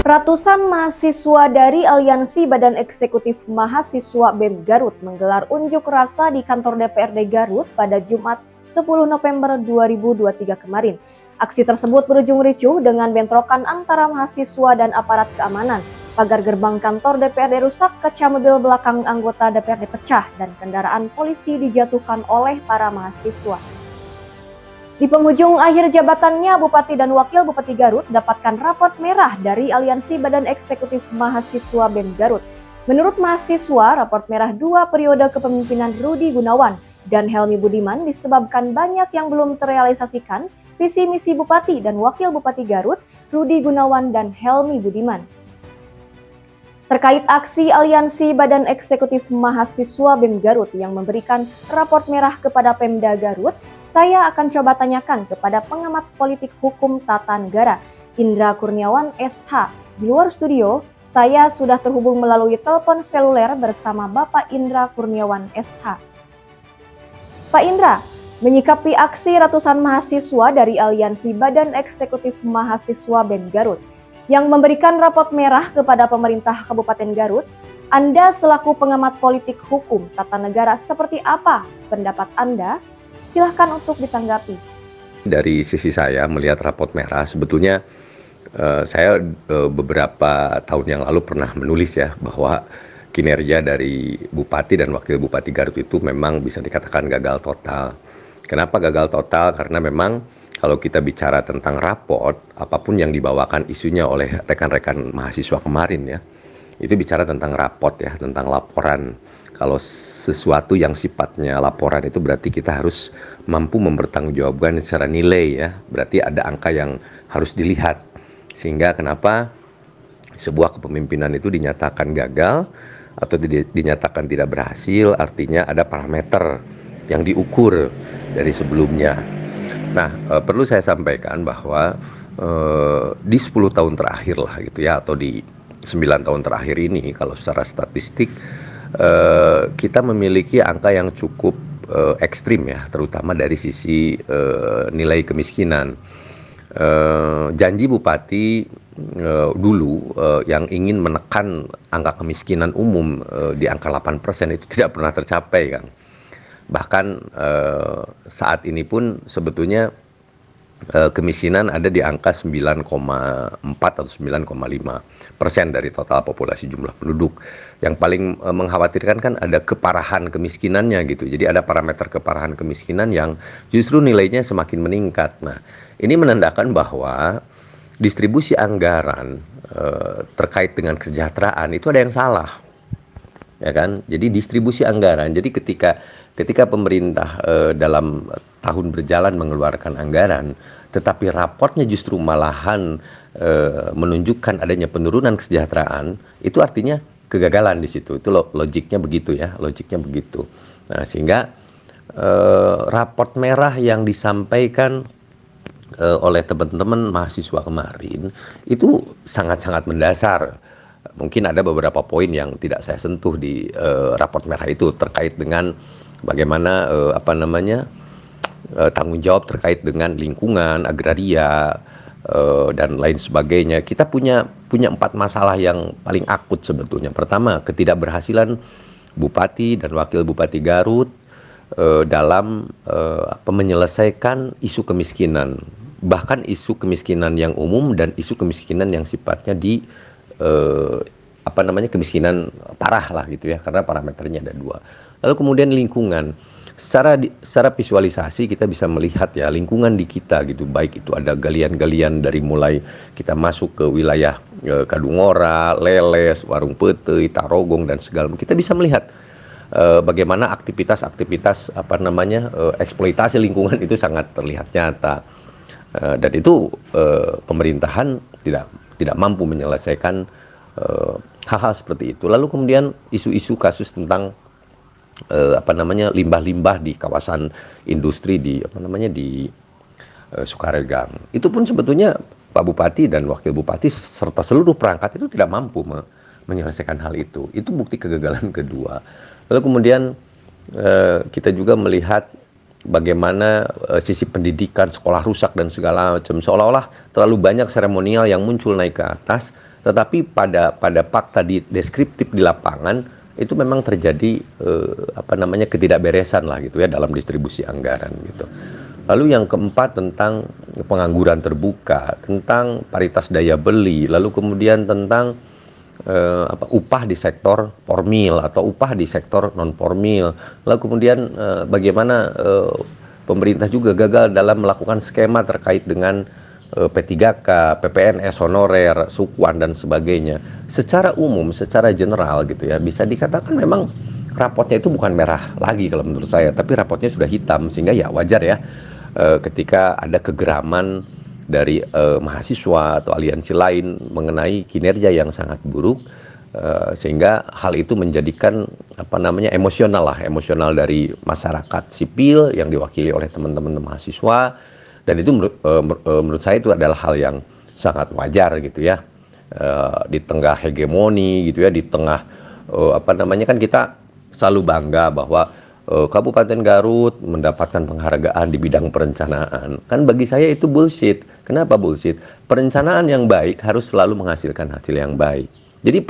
Ratusan mahasiswa dari Aliansi Badan Eksekutif Mahasiswa BEM Garut menggelar unjuk rasa di kantor DPRD Garut pada Jumat 10 November 2023 kemarin. Aksi tersebut berujung ricuh dengan bentrokan antara mahasiswa dan aparat keamanan. Pagar gerbang kantor DPRD rusak, kaca mobil belakang anggota DPRD pecah, dan kendaraan polisi dijatuhkan oleh para mahasiswa. Di penghujung akhir jabatannya, Bupati dan Wakil Bupati Garut dapatkan raport merah dari Aliansi Badan Eksekutif Mahasiswa BEM Garut. Menurut mahasiswa, raport merah 2 periode kepemimpinan Rudi Gunawan dan Helmi Budiman disebabkan banyak yang belum terrealisasikan visi misi Bupati dan Wakil Bupati Garut, Rudi Gunawan dan Helmi Budiman. Terkait aksi Aliansi Badan Eksekutif Mahasiswa BEM Garut yang memberikan raport merah kepada Pemda Garut, saya akan coba tanyakan kepada pengamat politik hukum tata negara, Indra Kurniawan SH. Di luar studio, saya sudah terhubung melalui telepon seluler bersama Bapak Indra Kurniawan SH. Pak Indra, menyikapi aksi ratusan mahasiswa dari Aliansi Badan Eksekutif Mahasiswa BEM Garut yang memberikan raport merah kepada pemerintah Kabupaten Garut, Anda selaku pengamat politik hukum tata negara, seperti apa pendapat Anda? Silahkan untuk ditanggapi. Dari sisi saya melihat raport merah, sebetulnya saya beberapa tahun yang lalu pernah menulis ya bahwa kinerja dari Bupati dan Wakil Bupati Garut itu memang bisa dikatakan gagal total. Kenapa gagal total? Karena memang kalau kita bicara tentang raport, apapun yang dibawakan isunya oleh rekan-rekan mahasiswa kemarin ya, itu bicara tentang raport ya, tentang laporan. Kalau sesuatu yang sifatnya laporan itu berarti kita harus mampu mempertanggungjawabkan secara nilai ya. Berarti ada angka yang harus dilihat. Sehingga kenapa sebuah kepemimpinan itu dinyatakan gagal atau dinyatakan tidak berhasil, artinya ada parameter yang diukur dari sebelumnya. Nah, perlu saya sampaikan bahwa di 10 tahun terakhir lah gitu ya, atau di 9 tahun terakhir ini kalau secara statistik kita memiliki angka yang cukup ekstrim ya, terutama dari sisi nilai kemiskinan. Janji Bupati dulu yang ingin menekan angka kemiskinan umum di angka 8% itu tidak pernah tercapai kan. Bahkan saat ini pun sebetulnya kemiskinan ada di angka 9,4 atau 9,5% dari total populasi jumlah penduduk. Yang paling mengkhawatirkan kan ada keparahan kemiskinannya gitu. Jadi ada parameter keparahan kemiskinan yang justru nilainya semakin meningkat. Nah, ini menandakan bahwa distribusi anggaran terkait dengan kesejahteraan itu ada yang salah. Ya kan? Jadi distribusi anggaran. Jadi ketika pemerintah dalam tahun berjalan mengeluarkan anggaran, tetapi raportnya justru malahan menunjukkan adanya penurunan kesejahteraan, itu artinya kegagalan di situ. Itu logiknya begitu ya, logiknya begitu. Nah, sehingga raport merah yang disampaikan oleh teman-teman mahasiswa kemarin itu sangat-sangat mendasar. Mungkin ada beberapa poin yang tidak saya sentuh di raport merah itu terkait dengan bagaimana tanggung jawab terkait dengan lingkungan, agraria, dan lain sebagainya. Kita punya 4 masalah yang paling akut sebetulnya. Pertama, ketidakberhasilan Bupati dan Wakil Bupati Garut dalam menyelesaikan isu kemiskinan. Bahkan isu kemiskinan yang umum dan isu kemiskinan yang sifatnya di kemiskinan parah lah gitu ya, karena parameternya ada 2. Lalu kemudian lingkungan. Secara visualisasi kita bisa melihat ya lingkungan di kita gitu, baik itu ada galian-galian dari mulai kita masuk ke wilayah Kadungora, Leles, Warung Petei, Tarogong dan segala macam. Kita bisa melihat bagaimana aktivitas eksploitasi lingkungan itu sangat terlihat nyata. Dan itu pemerintahan tidak mampu menyelesaikan hal-hal seperti itu. Lalu kemudian isu-isu kasus tentang limbah-limbah di kawasan industri di Sukaregang. Itu pun sebetulnya Pak Bupati dan Wakil Bupati serta seluruh perangkat itu tidak mampu menyelesaikan hal itu. Itu bukti kegagalan kedua. Lalu kemudian kita juga melihat bagaimana sisi pendidikan, sekolah rusak dan segala macam, seolah-olah terlalu banyak seremonial yang muncul naik ke atas Tetapi pada fakta deskriptif di lapangan itu memang terjadi ketidakberesan lah gitu ya dalam distribusi anggaran gitu. Lalu yang keempat tentang pengangguran terbuka, tentang paritas daya beli, lalu kemudian tentang upah di sektor formil atau upah di sektor non formil, lalu kemudian bagaimana pemerintah juga gagal dalam melakukan skema terkait dengan P3K, PPNS, honorer, sukuan dan sebagainya. Secara umum, secara general gitu ya, bisa dikatakan memang rapotnya itu bukan merah lagi kalau menurut saya, tapi rapotnya sudah hitam, sehingga ya wajar ya ketika ada kegeraman dari mahasiswa atau aliansi lain mengenai kinerja yang sangat buruk, sehingga hal itu menjadikan emosional dari masyarakat sipil yang diwakili oleh teman-teman mahasiswa, dan itu menurut saya itu adalah hal yang sangat wajar gitu ya, di tengah hegemoni gitu ya, di tengah kan kita selalu bangga bahwa Kabupaten Garut mendapatkan penghargaan di bidang perencanaan. Kan bagi saya itu bullshit. Kenapa bullshit? Perencanaan yang baik harus selalu menghasilkan hasil yang baik. Jadi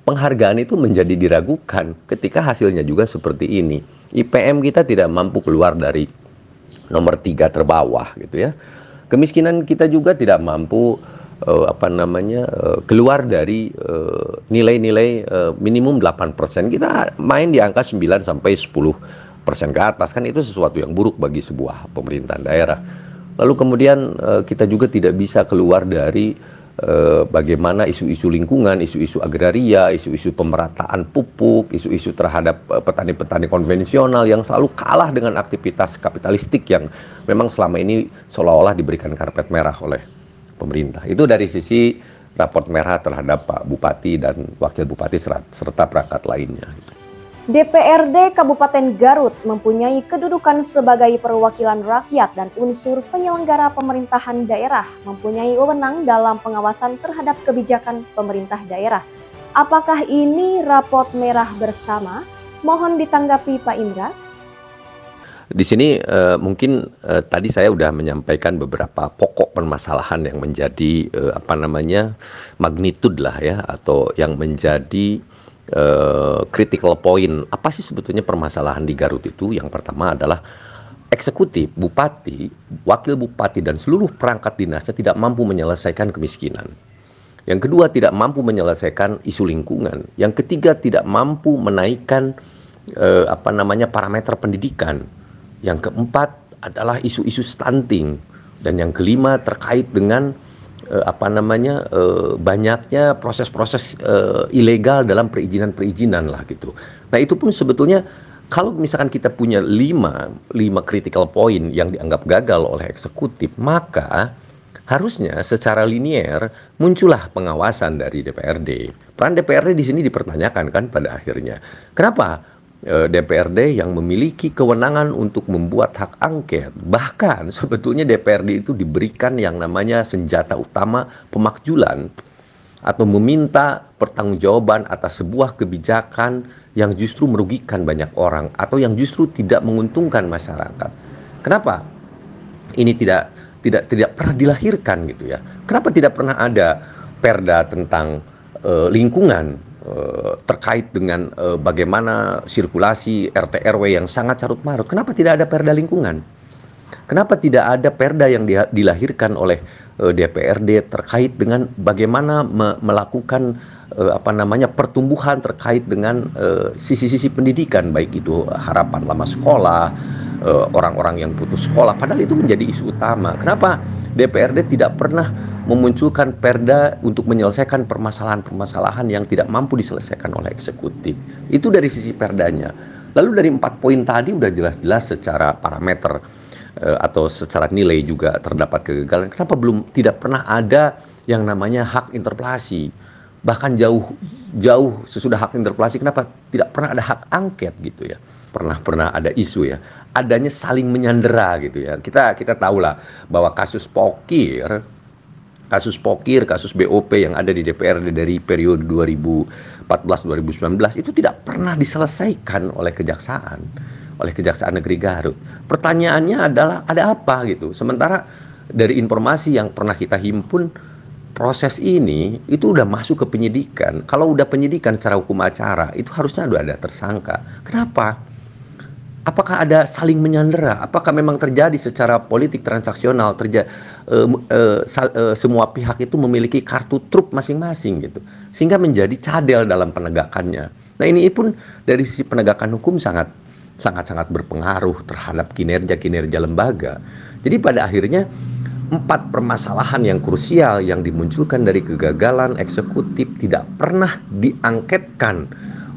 penghargaan itu menjadi diragukan ketika hasilnya juga seperti ini. IPM kita tidak mampu keluar dari nomor 3 terbawah gitu ya. Kemiskinan kita juga tidak mampu keluar dari nilai-nilai minimum 8%. Kita main di angka 9 sampai 10% ke atas, kan itu sesuatu yang buruk bagi sebuah pemerintahan daerah. Lalu kemudian kita juga tidak bisa keluar dari bagaimana isu-isu lingkungan, isu-isu agraria, isu-isu pemerataan pupuk, isu-isu terhadap petani-petani konvensional yang selalu kalah dengan aktivitas kapitalistik yang memang selama ini seolah-olah diberikan karpet merah oleh pemerintah. Itu dari sisi raport merah terhadap Pak Bupati dan Wakil Bupati serta perangkat lainnya. DPRD Kabupaten Garut mempunyai kedudukan sebagai perwakilan rakyat dan unsur penyelenggara pemerintahan daerah, mempunyai wewenang dalam pengawasan terhadap kebijakan pemerintah daerah. Apakah ini raport merah bersama? Mohon ditanggapi Pak Indra. Di sini mungkin tadi saya sudah menyampaikan beberapa pokok permasalahan yang menjadi magnitude lah ya, atau yang menjadi critical point. Apa sih sebetulnya permasalahan di Garut itu? Yang pertama adalah eksekutif, bupati, wakil bupati dan seluruh perangkat dinasnya tidak mampu menyelesaikan kemiskinan. Yang kedua, tidak mampu menyelesaikan isu lingkungan. Yang ketiga, tidak mampu menaikkan parameter pendidikan. Yang keempat adalah isu-isu stunting, dan yang kelima terkait dengan banyaknya proses-proses ilegal dalam perizinan lah gitu. Nah itu pun sebetulnya kalau misalkan kita punya lima critical point yang dianggap gagal oleh eksekutif, maka harusnya secara linier muncullah pengawasan dari DPRD. Peran DPRD di sini dipertanyakan kan pada akhirnya. Kenapa? DPRD yang memiliki kewenangan untuk membuat hak angket, bahkan sebetulnya DPRD itu diberikan yang namanya senjata utama pemakjulan atau meminta pertanggungjawaban atas sebuah kebijakan yang justru merugikan banyak orang atau yang justru tidak menguntungkan masyarakat. Kenapa ini tidak pernah dilahirkan gitu ya? Kenapa tidak pernah ada perda tentang lingkungan terkait dengan bagaimana sirkulasi RT RW yang sangat carut marut? Kenapa tidak ada perda lingkungan? Kenapa tidak ada perda yang dilahirkan oleh DPRD terkait dengan bagaimana melakukan pertumbuhan terkait dengan sisi-sisi pendidikan, baik itu harapan lama sekolah, orang-orang yang putus sekolah, padahal itu menjadi isu utama. Kenapa DPRD tidak pernah memunculkan perda untuk menyelesaikan permasalahan-permasalahan yang tidak mampu diselesaikan oleh eksekutif? Itu dari sisi perdanya. Lalu dari 4 poin tadi udah jelas-jelas secara parameter atau secara nilai juga terdapat kegagalan. Kenapa tidak pernah ada yang namanya hak interpelasi? Bahkan jauh sesudah hak interpelasi, kenapa tidak pernah ada hak angket gitu ya? Pernah ada isu ya, adanya saling menyandera gitu ya. Kita tahulah bahwa kasus Pokir, kasus BOP yang ada di DPRD dari periode 2014-2019 itu tidak pernah diselesaikan oleh Kejaksaan Negeri Garut. Pertanyaannya adalah ada apa gitu. Sementara dari informasi yang pernah kita himpun, proses ini itu udah masuk ke penyidikan. Kalau udah penyidikan secara hukum acara, itu harusnya udah ada tersangka. Kenapa? Apakah ada saling menyandera? Apakah memang terjadi secara politik transaksional? Semua pihak itu memiliki kartu truf masing-masing gitu, sehingga menjadi cadel dalam penegakannya. Nah, ini pun dari sisi penegakan hukum sangat berpengaruh terhadap kinerja lembaga. Jadi pada akhirnya 4 permasalahan yang krusial yang dimunculkan dari kegagalan eksekutif tidak pernah diangketkan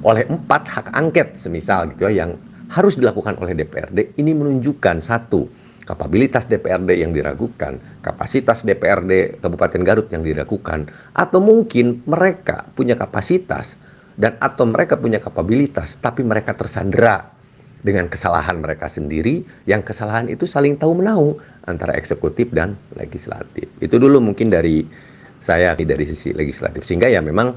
oleh 4 hak angket semisal gitu ya, yang harus dilakukan oleh DPRD. Ini menunjukkan satu, kapabilitas DPRD yang diragukan, kapasitas DPRD Kabupaten Garut yang diragukan, atau mungkin mereka punya kapasitas dan atau mereka punya kapabilitas tapi mereka tersandera dengan kesalahan mereka sendiri, yang kesalahan itu saling tahu-menahu antara eksekutif dan legislatif. Itu dulu mungkin dari saya dari sisi legislatif, sehingga ya memang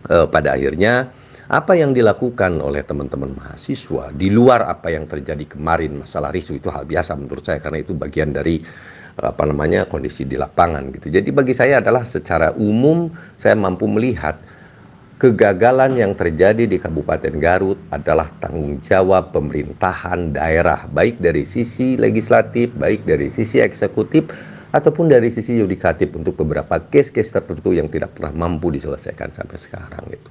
pada akhirnya apa yang dilakukan oleh teman-teman mahasiswa di luar apa yang terjadi kemarin, masalah risu, itu hal biasa menurut saya, karena itu bagian dari kondisi di lapangan gitu. Jadi bagi saya adalah secara umum saya mampu melihat kegagalan yang terjadi di Kabupaten Garut adalah tanggung jawab pemerintahan daerah, baik dari sisi legislatif, baik dari sisi eksekutif, ataupun dari sisi yudikatif untuk beberapa case-case tertentu yang tidak pernah mampu diselesaikan sampai sekarang gitu.